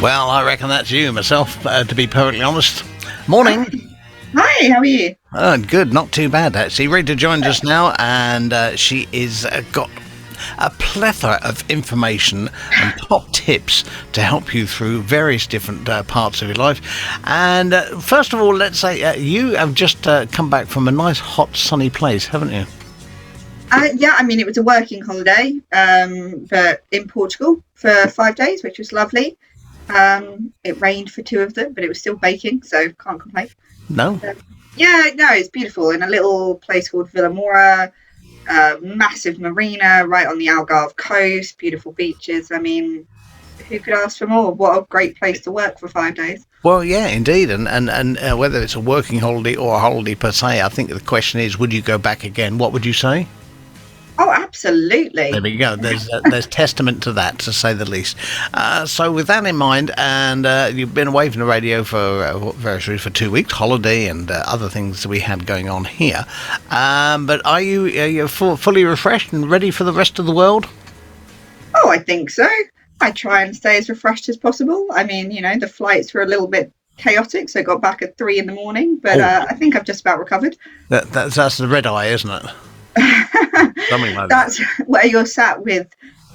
Well, I reckon that's you myself, to be perfectly honest. Morning. Hi, how are you? Oh, good, not too bad actually. Rita joins us now, and she is got a plethora of information and top tips to help you through various different parts of your life. And first of all, let's say you have just come back from a nice, hot, sunny place, haven't you? Yeah, I mean, it was a working holiday, but in Portugal for 5 days, which was lovely. It rained for 2 of them, but it was still baking, so can't complain. No? Yeah, no, it's beautiful in a little place called Vila Moura, massive marina right on the Algarve coast, beautiful beaches. I mean, who could ask for more? What a great place to work for 5 days. Well, yeah, indeed, and whether it's a working holiday or a holiday per se, I think the question is, would you go back again? What would you say? Oh, There absolutely. we go. There's testament to that, to say the least. So with that in mind, and you've been away from the radio for 2 weeks, holiday and other things that we had going on here. But are you fully refreshed and ready for the rest of the world? Oh, I think so. I try and stay as refreshed as possible. I mean, the flights were a little bit chaotic, so I got back at 3 in the morning, but Oh, I think I've just about recovered. that's the red eye, isn't it? Something like that. That's where you're sat with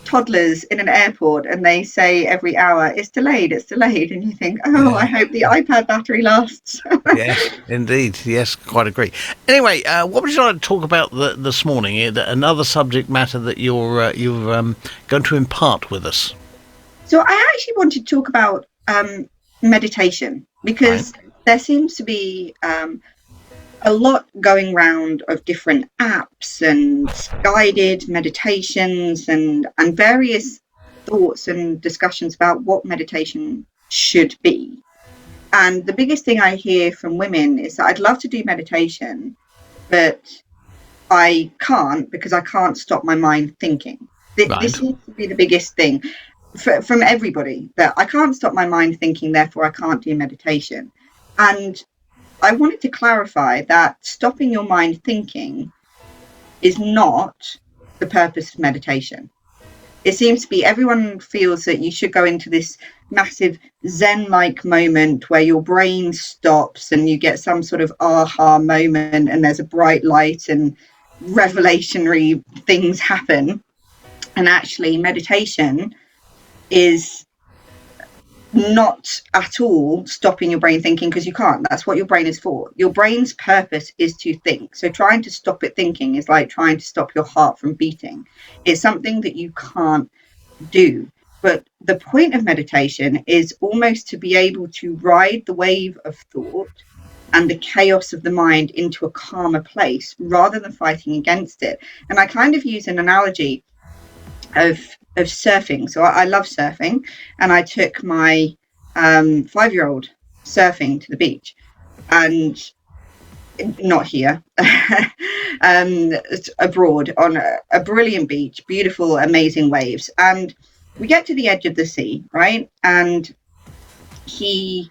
toddlers in an airport and they say every hour, it's delayed, and you think, oh, I Yeah. hope the iPad battery lasts. Yes, indeed. Yes, quite agree. Anyway, what would you like to talk about this morning? Another subject matter that you're going to impart with us, So I actually wanted to talk about meditation right? because there seems to be a lot going round of different apps and guided meditations and various thoughts and discussions about what meditation should be. And the biggest thing I hear from women is that I'd love to do meditation, but I can't because I can't stop my mind thinking. Right. This seems to be the biggest thing from everybody, that I can't stop my mind thinking, therefore I can't do meditation. And I wanted to clarify that stopping your mind thinking is not the purpose of meditation. It seems to be everyone feels that you should go into this massive Zen like moment where your brain stops and you get some sort of aha moment and there's a bright light and revelationary things happen. And actually, meditation is not at all stopping your brain thinking, because you can't. That's what your brain is for. Your brain's purpose is to think. So trying to stop it thinking is like trying to stop your heart from beating. It's something that you can't do. But the point of meditation is almost to be able to ride the wave of thought and the chaos of the mind into a calmer place rather than fighting against it. And I kind of use an analogy of surfing. So I love surfing, and I took my 5-year-old surfing to the beach, and not here, abroad on a brilliant beach, beautiful, amazing waves, and we get to the edge of the sea, right? And he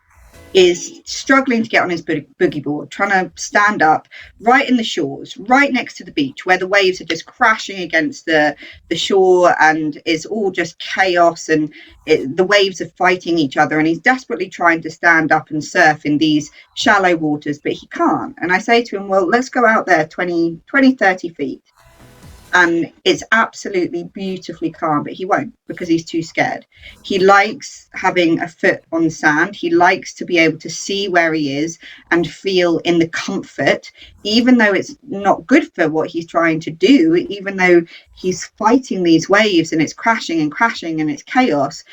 is struggling to get on his boogie board, trying to stand up right in the shores, right next to the beach, where the waves are just crashing against the shore, and it's all just chaos, and the waves are fighting each other, and he's desperately trying to stand up and surf in these shallow waters, but he can't. And I say to him, well, let's go out there 30 feet. And it's absolutely beautifully calm, but he won't because he's too scared. He likes having a foot on sand. He likes to be able to see where he is and feel in the comfort, even though it's not good for what he's trying to do, even though he's fighting these waves and it's crashing and crashing and it's chaos.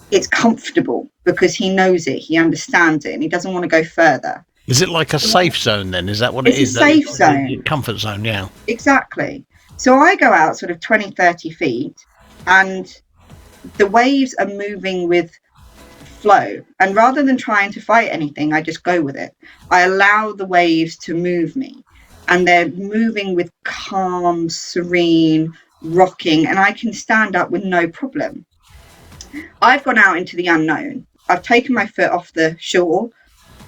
It's comfortable because he knows it, he understands it, and he doesn't want to go further. Is it like a safe zone then? Is that what it It's a is? safe The zone. comfort zone, yeah. Exactly. So I go out sort of 20, 30 feet, and the waves are moving with flow. And rather than trying to fight anything, I just go with it. I allow the waves to move me, and they're moving with calm, serene, rocking, and I can stand up with no problem. I've gone out into the unknown. I've taken my foot off the shore.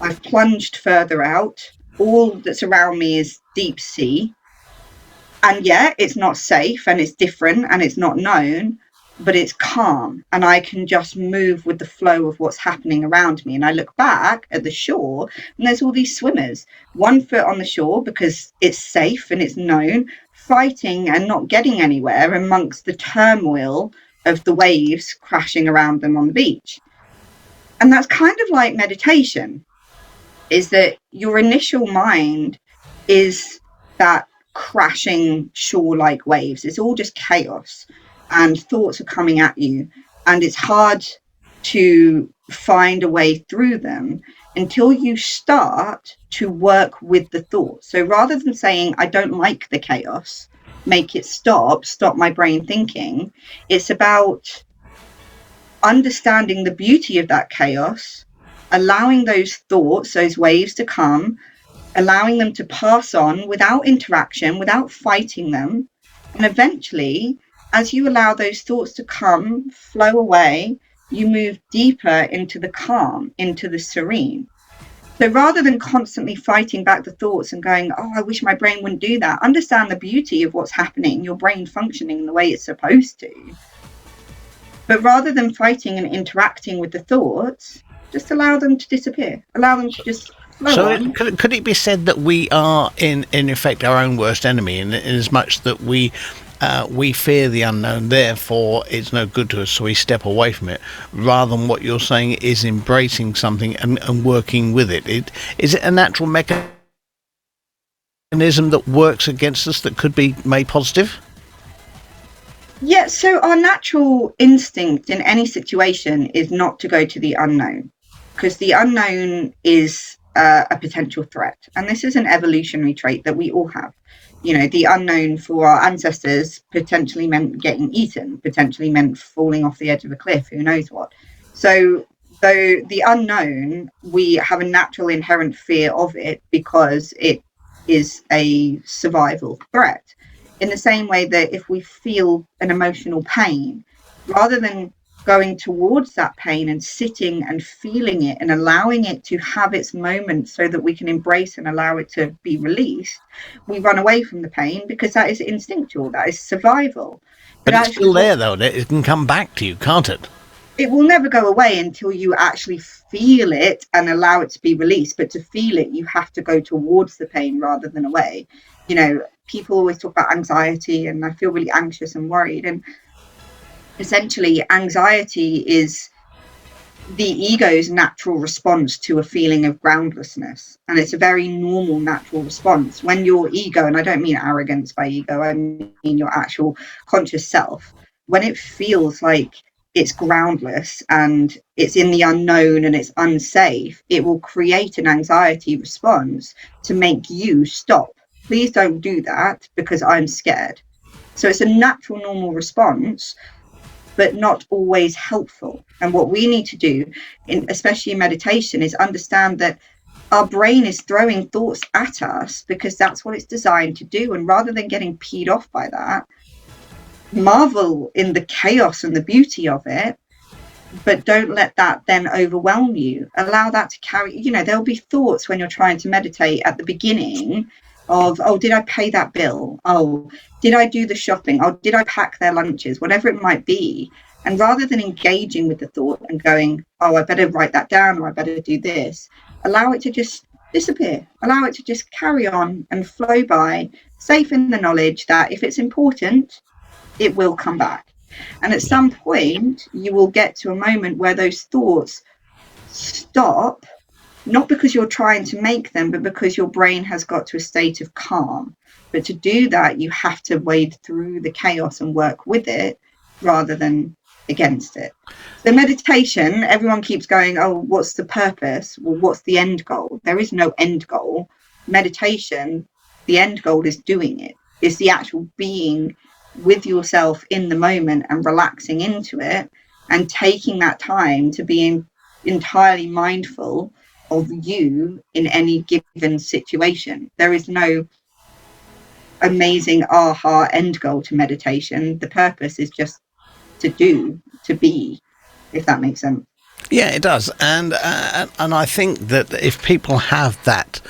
I've plunged further out. All that's around me is deep sea. And yeah, it's not safe and it's different and it's not known, but it's calm and I can just move with the flow of what's happening around me. And I look back at the shore and there's all these swimmers, 1 foot on the shore because it's safe and it's known, fighting and not getting anywhere amongst the turmoil of the waves crashing around them on the beach. And that's kind of like meditation, is that your initial mind is that crashing shore-like waves. It's all just chaos and thoughts are coming at you, and it's hard to find a way through them until you start to work with the thoughts. So rather than saying, I don't like the chaos, make it stop my brain thinking, it's about understanding the beauty of that chaos, allowing those thoughts, those waves to come, allowing them to pass on without interaction, without fighting them. And eventually, as you allow those thoughts to come, flow away, you move deeper into the calm, into the serene. So rather than constantly fighting back the thoughts and going, oh, I wish my brain wouldn't do that, understand the beauty of what's happening, your brain functioning the way it's supposed to. But rather than fighting and interacting with the thoughts, just allow them to disappear. Allow them to just flow on. Could it be said that we are, in effect, our own worst enemy, in as much that we fear the unknown, therefore it's no good to us, so we step away from it, rather than what you're saying is embracing something and working with it? Is it a natural mechanism that works against us that could be made positive? Yeah, so our natural instinct in any situation is not to go to the unknown, because the unknown is a potential threat. And this is an evolutionary trait that we all have. You know, the unknown for our ancestors potentially meant getting eaten, potentially meant falling off the edge of a cliff, who knows what. So though the unknown, we have a natural inherent fear of it because it is a survival threat. In the same way that if we feel an emotional pain, rather than going towards that pain and sitting and feeling it and allowing it to have its moment so that we can embrace and allow it to be released, we run away from the pain because that is instinctual, that is survival. But it's still there, though. It can come back to you, can't it? It will never go away until you actually feel it and allow it to be released. But to feel it, you have to go towards the pain rather than away. You know, people always talk about anxiety and I feel really anxious and worried. And essentially, anxiety is the ego's natural response to a feeling of groundlessness. And it's a very normal, natural response. When your ego, and I don't mean arrogance by ego, I mean your actual conscious self, when it feels like it's groundless and it's in the unknown and it's unsafe, it will create an anxiety response to make you stop. Please don't do that because I'm scared. So it's a natural, normal response, but not always helpful. And what we need to do, especially in meditation, is understand that our brain is throwing thoughts at us because that's what it's designed to do. And rather than getting peed off by that, marvel in the chaos and the beauty of it, but don't let that then overwhelm you. Allow that to carry, you know, there'll be thoughts when you're trying to meditate at the beginning of, oh, did I pay that bill? Oh, did I do the shopping? Oh, did I pack their lunches? Whatever it might be. And rather than engaging with the thought and going, oh, I better write that down or I better do this, allow it to just disappear. Allow it to just carry on and flow by, safe in the knowledge that if it's important, it will come back. And at some point, you will get to a moment where those thoughts stop, not because you're trying to make them, but because your brain has got to a state of calm. But to do that, you have to wade through the chaos and work with it rather than against it. So meditation, everyone keeps going, oh, what's the purpose? Well, what's the end goal? There is no end goal. Meditation, the end goal is doing it. It's the actual being with yourself in the moment and relaxing into it and taking that time to be entirely mindful of you in any given situation. There is no amazing aha end goal to meditation. The purpose is just to do, to be, if that makes sense. Yeah, it does, and I think that if people have that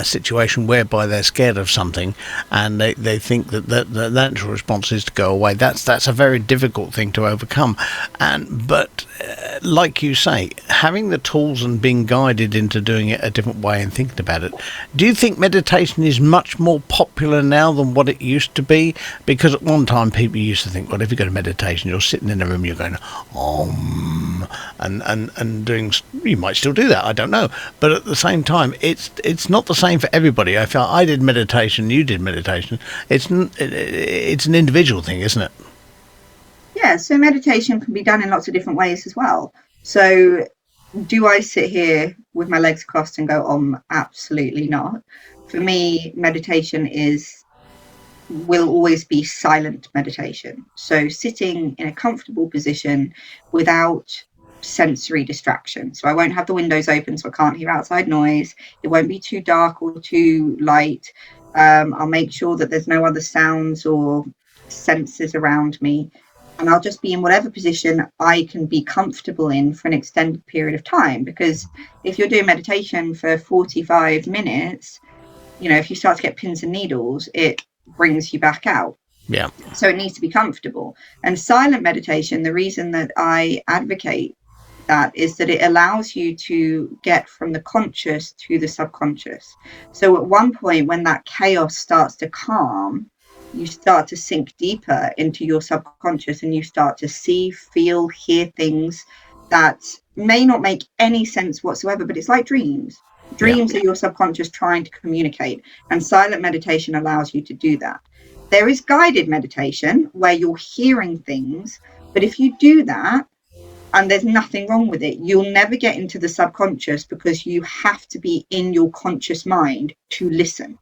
situation whereby they're scared of something and they think that the natural response is to go away, that's a very difficult thing to overcome. And but like you say, having the tools and being guided into doing it a different way and thinking about it. Do you think meditation is much more popular now than what it used to be? Because at one time people used to think, well, if you go to meditation, you're sitting in a room, you're going, and doing. You might still do that, I don't know, but at the same time, it's not the same for everybody. I felt I did meditation, you did meditation. It's an individual thing, isn't it? Yeah, so meditation can be done in lots of different ways as well. So do I sit here with my legs crossed and go, absolutely not. For me, meditation will always be silent meditation. So sitting in a comfortable position without sensory distraction. So I won't have the windows open so I can't hear outside noise. It won't be too dark or too light. I'll make sure that there's no other sounds or senses around me. And I'll just be in whatever position I can be comfortable in for an extended period of time. Because if you're doing meditation for 45 minutes, if you start to get pins and needles, it brings you back out. Yeah. So it needs to be comfortable. And silent meditation, the reason that I advocate that is that it allows you to get from the conscious to the subconscious. So at one point, when that chaos starts to calm, you start to sink deeper into your subconscious and you start to see, feel, hear things that may not make any sense whatsoever, but it's like dreams. Dreams are your subconscious trying to communicate, and silent meditation allows you to do that. There is guided meditation where you're hearing things, but if you do that, and there's nothing wrong with it, you'll never get into the subconscious because you have to be in your conscious mind to listen.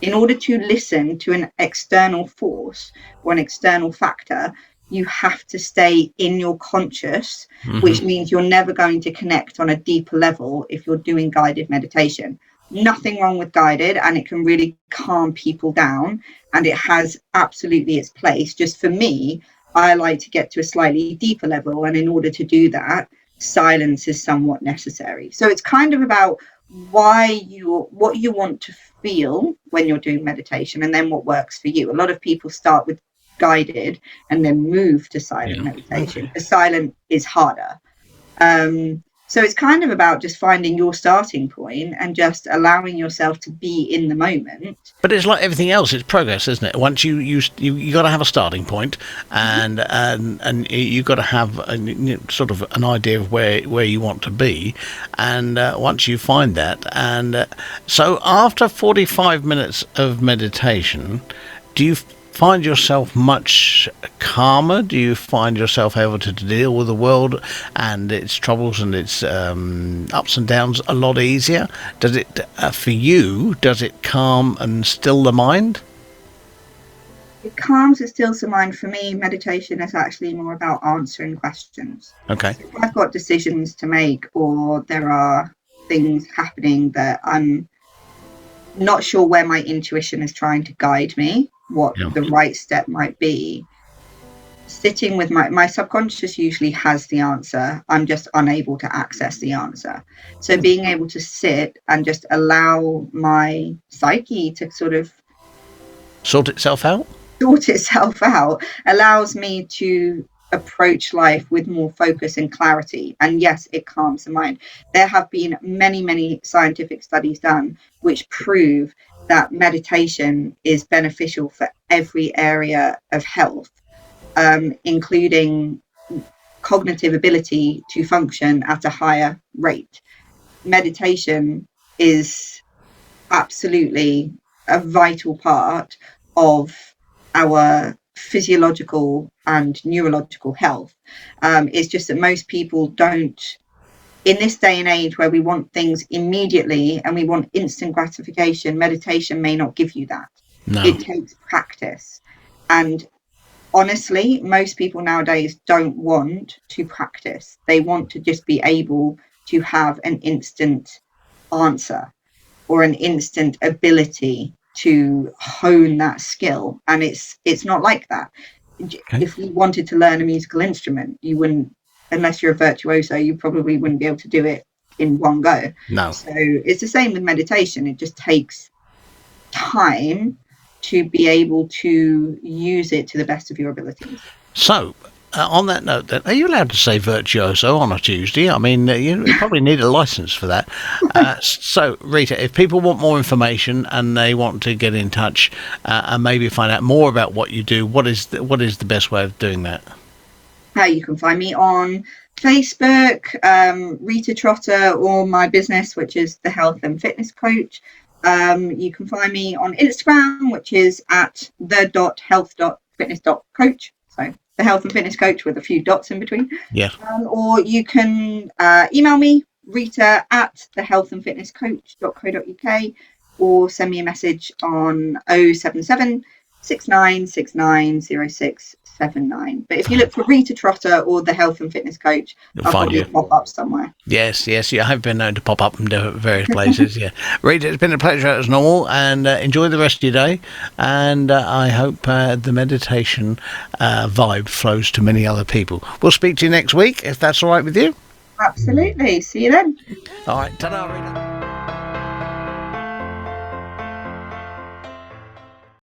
In order to listen to an external force or an external factor, you have to stay in your conscious, which means you're never going to connect on a deeper level if you're doing guided meditation. Nothing wrong with guided, and it can really calm people down, and it has absolutely its place. Just for me, I like to get to a slightly deeper level, and in order to do that, silence is somewhat necessary. So it's kind of about what you want to feel when you're doing meditation, and then what works for you. A lot of people start with guided and then move to silent meditation because silent is harder. So it's kind of about just finding your starting point and just allowing yourself to be in the moment. But it's like everything else; it's progress, isn't it? Once you got to have a starting point, and you got to have sort of an idea of where you want to be, and once you find that, and so after 45 minutes of meditation, do you find yourself much calmer? Do you find yourself able to deal with the world and its troubles and its ups and downs a lot easier? Does it, for you, does it calm and still the mind? It calms and stills the mind. For me, meditation is actually more about answering questions. Okay. So if I've got decisions to make, or there are things happening that I'm not sure where my intuition is trying to guide me, what the right step might be, sitting with my subconscious usually has the answer. I'm just unable to access the answer. So being able to sit and just allow my psyche to sort of sort itself out allows me to approach life with more focus and clarity. And yes, it calms the mind. There have been many scientific studies done which prove that meditation is beneficial for every area of health, including cognitive ability to function at a higher rate. Meditation is absolutely a vital part of our physiological and neurological health. It's just that most people don't, in this day and age where we want things immediately and we want instant gratification, meditation may not give you that. No. It takes practice. And honestly, most people nowadays don't want to practice. They want to just be able to have an instant answer or an instant ability to hone that skill. And it's not like that. Okay. If you wanted to learn a musical instrument, you wouldn't unless you're a virtuoso, you probably wouldn't be able to do it in one go. No. So it's the same with meditation. It just takes time to be able to use it to the best of your abilities. So, on that note, then, are you allowed to say virtuoso on a Tuesday? I mean, you probably need a license for that. So, Rita, if people want more information and they want to get in touch and maybe find out more about what you do, what is the best way of doing that? You can find me on Facebook, Rita Trotter, or my business, which is the Health and Fitness Coach. You can find me on Instagram, which is at the.health.fitness.coach. So the Health and Fitness Coach with a few dots in between. Yeah. Or you can email me, Rita at thehealthandfitnesscoach.co.uk, or send me a message on 077 6969 0679. But if you look for Rita Trotter or the Health and Fitness Coach, I'll probably pop up somewhere. Yes, you have been known to pop up in various places. Yeah, Rita, it's been a pleasure as normal, and enjoy the rest of your day. And I hope the meditation vibe flows to many other people. We'll speak to you next week if that's all right with you. Absolutely. See you then. All right, ta-da, Rita.